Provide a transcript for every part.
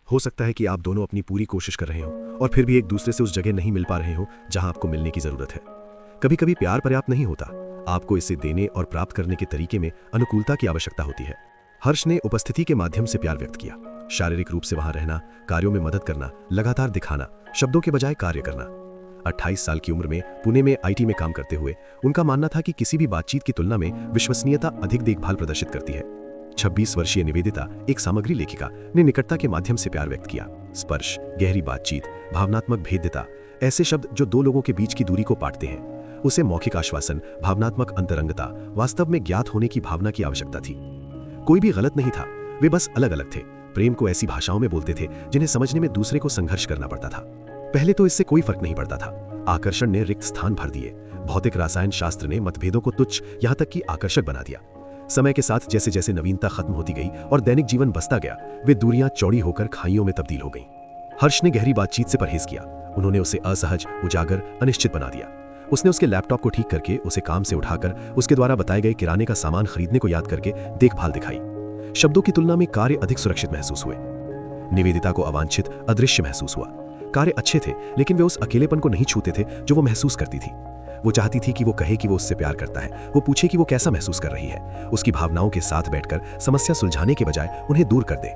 हो सकता है कि आप दोनों अपनी पूरी कोशिश कर रहे हो और फिर भी एक दूसरे से उस जगह नहीं मिल पा रहे हो जहां आपको मिलने की जरूरत है। कभी कभी प्यार पर्याप्त नहीं होता, आपको इसे देने और प्राप्त करने के तरीके में अनुकूलता की आवश्यकता होती है। हर्ष ने उपस्थिति के माध्यम से प्यार व्यक्त किया। शारीरिक रूप से वहां रहना, कार्यों में मदद करना, लगातार दिखाना, शब्दों के बजाय कार्य करना। 28 साल की उम्र में पुणे में आईटी में काम करते हुए उनका मानना था कि किसी भी बातचीत की तुलना में विश्वसनीयता अधिक देखभाल प्रदर्शित करती है। 26 वर्षीय निवेदिता, एक सामग्री लेखिका, ने निकटता के माध्यम से प्यार व्यक्त किया। स्पर्श, गहरी बातचीत, भावनात्मक भेद्यता, ऐसे शब्द जो दो लोगों के बीच की दूरी को पाटते हैं। उसे मौखिक आश्वासन, भावनात्मक अंतरंगता, वास्तव में ज्ञात होने की भावना की आवश्यकता थी। कोई भी गलत नहीं था, वे बस अलग अलग थे। प्रेम को ऐसी भाषाओं में बोलते थे जिन्हें समझने में दूसरे को संघर्ष करना पड़ता था। पहले तो इससे कोई फर्क नहीं पड़ता था। आकर्षण ने रिक्त स्थान भर दिए। भौतिक रसायन शास्त्र ने मतभेदों को तुच्छ, यहां तक कि आकर्षक बना दिया। समय के साथ जैसे जैसे नवीनता खत्म होती गई और दैनिक जीवन बसता गया, वे दूरियां चौड़ी होकर खाइयों में तब्दील हो गईं। हर्ष ने गहरी बातचीत से परहेज किया। उन्होंने उसे असहज, उजागर, अनिश्चित बना दिया। उसने उसके लैपटॉप को ठीक करके, उसे काम से उठाकर, उसके द्वारा बताए गए किराने का सामान खरीदने को याद करके देखभाल दिखाई। शब्दों की तुलना में कार्य अधिक सुरक्षित महसूस हुए। निवेदिता को अवांछित, अदृश्य महसूस हुआ। कार्य अच्छे थे, लेकिन वे उस अकेलेपन को नहीं छूते थे जो वो महसूस करती थी। वो चाहती थी कि वो कहे कि वो उससे प्यार करता है, वो पूछे कि वो कैसा महसूस कर रही है, उसकी भावनाओं के साथ बैठकर समस्या सुलझाने के बजाय उन्हें दूर कर दे।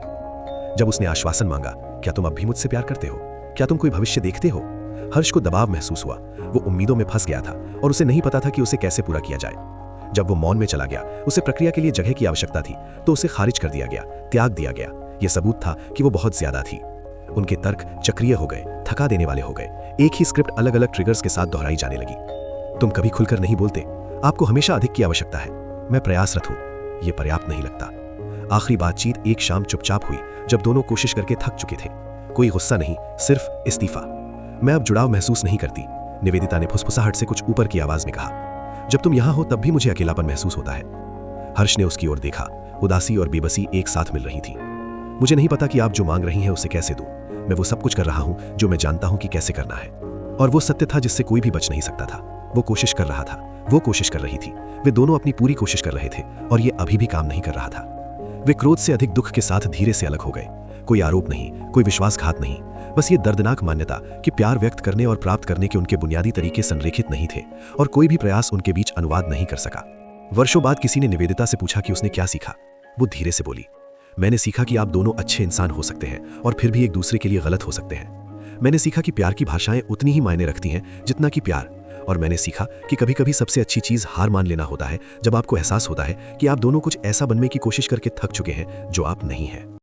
जब उसने आश्वासन मांगा, क्या तुम अब भी मुझसे प्यार करते हो, क्या तुम कोई भविष्य देखते हो, हर्ष को दबाव महसूस हुआ। वो उम्मीदों में फंस गया था और उसे नहीं पता था कि उसे कैसे पूरा किया जाए। जब वो मौन में चला गया, उसे प्रक्रिया के लिए जगह की आवश्यकता थी, तो उसे खारिज कर दिया गया, त्याग दिया गया। यह सबूत था कि वो बहुत ज्यादा थी। उनके तर्क चक्रीय हो गए, थका देने वाले हो गए। एक ही स्क्रिप्ट अलग अलग ट्रिगर्स के साथ दोहराई जाने लगी। तुम कभी खुलकर नहीं बोलते, आपको हमेशा अधिक की आवश्यकता है, मैं प्रयासरत हूं, यह पर्याप्त नहीं लगता। आखिरी बातचीत एक शाम चुपचाप हुई, जब दोनों कोशिश करके थक चुके थे। कोई गुस्सा नहीं, सिर्फ इस्तीफा। मैं अब जुड़ाव महसूस नहीं करती, निवेदिता ने फुसफुसाहट से कुछ ऊपर की आवाज में कहा। जब तुम यहां हो तब भी मुझे अकेलापन महसूस होता है। हर्ष ने उसकी ओर देखा। उदासी और बेबसी एक साथ मिल रही थी। मुझे नहीं पता कि आप जो मांग रही हैं उसे कैसे दूं। मैं वो सब कुछ कर रहा हूं जो मैं जानता हूं कि कैसे करना है। और वो सत्य था जिससे कोई भी बच नहीं सकता था। वो कोशिश कर रहा था, वो कोशिश कर रही थी। वे दोनों अपनी पूरी कोशिश कर रहे थे और ये अभी भी काम नहीं कर रहा था। वे क्रोध से अधिक दुख के साथ धीरे से अलग हो गए। कोई आरोप नहीं, कोई विश्वासघात नहीं, बस ये दर्दनाक मान्यता कि प्यार व्यक्त करने और प्राप्त करने के उनके बुनियादी तरीके संरेखित नहीं थे और कोई भी प्रयास उनके बीच अनुवाद नहीं कर सका। वर्षों बाद किसी ने निवेदिता से पूछा कि उसने क्या सीखा। वो धीरे से बोली, मैंने सीखा कि आप दोनों अच्छे इंसान हो सकते हैं और फिर भी एक दूसरे के लिए गलत हो सकते हैं। मैंने सीखा कि प्यार की भाषाएं उतनी ही मायने रखती हैं जितना कि प्यार। और मैंने सीखा कि कभी कभी सबसे अच्छी चीज हार मान लेना होता है, जब आपको एहसास होता है कि आप दोनों कुछ ऐसा बनने की कोशिश करके थक चुके हैं जो आप नहीं हैं।